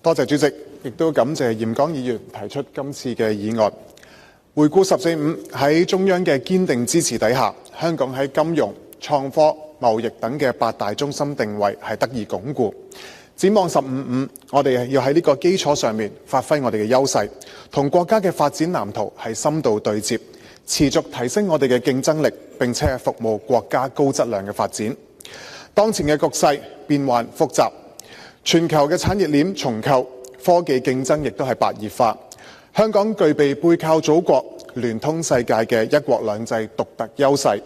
多謝主席，亦都感謝嚴剛議員提出今次嘅議案。回顧十四五，喺中央嘅堅定支持底下，香港喺金融、創科、貿易等嘅8大中心定位係得以鞏固。展望十五五，我哋要喺呢個基礎上面發揮我哋嘅優勢，同國家嘅發展藍圖係深度對接，持續提升我哋嘅競爭力，並且係服務國家高質量嘅發展。當前嘅局勢變幻複雜，全球嘅產業鏈重構，科技競爭亦都係白熱化。香港具備背靠祖國、聯通世界嘅一國兩制獨特優勢，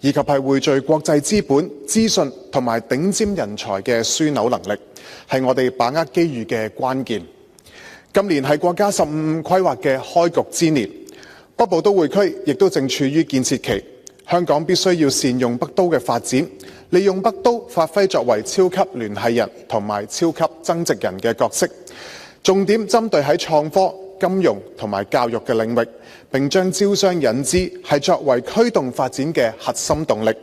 以及係匯聚國際資本、資訊同埋頂尖人才嘅樞紐能力，係我哋把握機遇嘅關鍵。今年係國家15規劃嘅開局之年，北部都會區亦都正處於建設期。香港必須要善用北都嘅發展，利用北都發揮作為超級聯繫人同埋超級增值人嘅角色，重點針對喺創科、金融同埋教育嘅領域，並將招商引資係作為驅動發展嘅核心動力。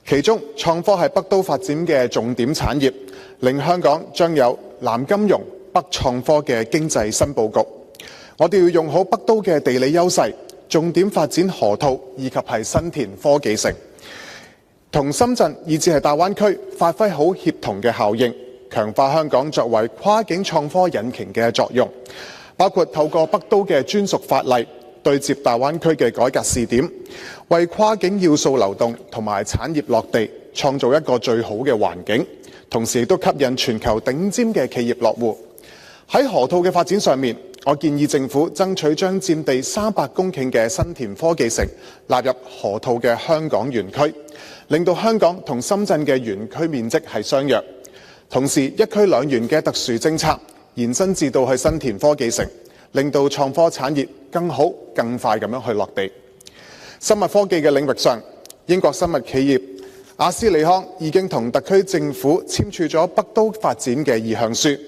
其中創科係北都發展嘅重點產業，令香港將有南金融、北創科嘅經濟新佈局。我哋要用好北都嘅地理優勢，重點發展河套以及係新田科技城，同深圳以至係大灣區發揮好協同嘅效應，強化香港作為跨境創科引擎嘅作用。包括透過北都嘅專屬法例對接大灣區嘅改革試點，為跨境要素流動同埋產業落地創造一個最好嘅環境，同時亦都吸引全球頂尖嘅企業落戶。喺河套嘅發展上面，我建議政府爭取將佔地300公頃嘅新田科技城納入河套嘅香港園區，令到香港同深圳嘅園區面積係相若。同時一區兩園嘅特殊政策延伸至到去新田科技城，令到創科產業更好、更快咁樣去落地。生物科技嘅領域上，英國生物企業阿斯利康已經同特區政府簽署咗北都發展嘅意向書。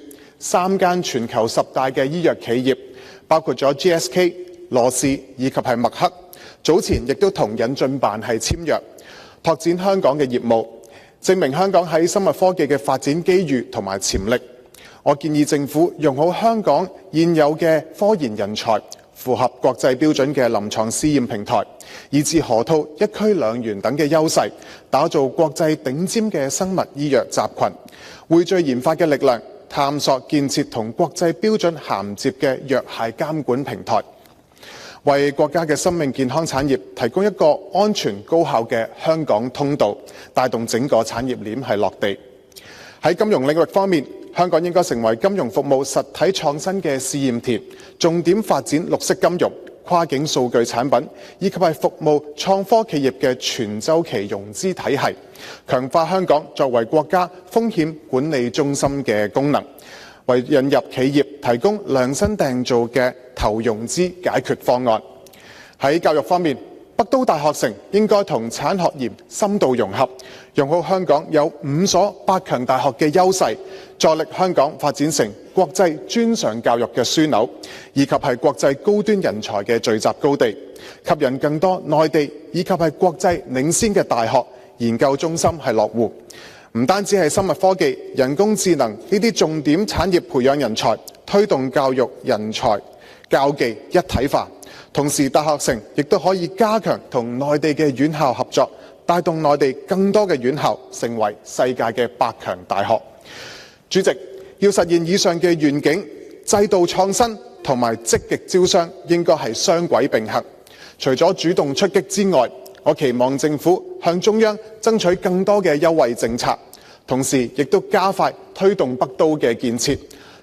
3間全球10大嘅醫藥企業，包括咗 GSK、羅氏以及係默克，早前亦都同引進辦係簽約，拓展香港嘅業務，證明香港喺生物科技嘅發展機遇同埋潛力。我建議政府用好香港現有嘅科研人才，符合國際標準嘅臨床試驗平台，以至河套一區兩園等嘅優勢，打造國際頂尖嘅生物醫藥集群，匯聚研發嘅力量，探索建設同國際標準銜接嘅藥械監管平台，為國家嘅生命健康產業提供一個安全高效嘅香港通道，帶動整個產業鏈係落地。喺金融領域方面，香港應該成為金融服務實體創新嘅試驗田，重點發展綠色金融、跨境數據產品，以及係服務創科企業嘅全周期融資體系，強化香港作為國家風險管理中心嘅功能，為引入企業提供量身訂造嘅投融資解決方案。喺教育方面，北都大學城應該同產學研深度融合，用好香港有5所8強大學嘅優勢，助力香港發展成國際專上教育嘅樞紐，以及係國際高端人才嘅聚集高地，吸引更多內地以及係國際領先嘅大學研究中心係落戶。唔單止係生物科技、人工智能呢啲重點產業培養人才，推動教育人才教技一體化。同時大學城亦都可以加強同內地嘅院校合作，帶動內地更多嘅院校成為世界嘅8強大學。主席，要實現以上嘅願景，制度創新同埋積極招商應該係雙軌並行。除咗主動出擊之外，我期望政府向中央爭取更多嘅優惠政策，同時亦都加快推動北都嘅建設，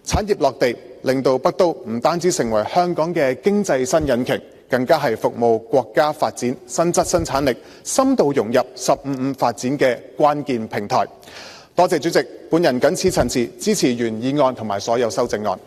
產業落地，令到北都唔單止成為香港嘅經濟新引擎，更加係服務國家發展新質新產力，深度融入15發展嘅關鍵平台。多謝主席，本人謹此陳辭，支持原議案同埋所有修正案。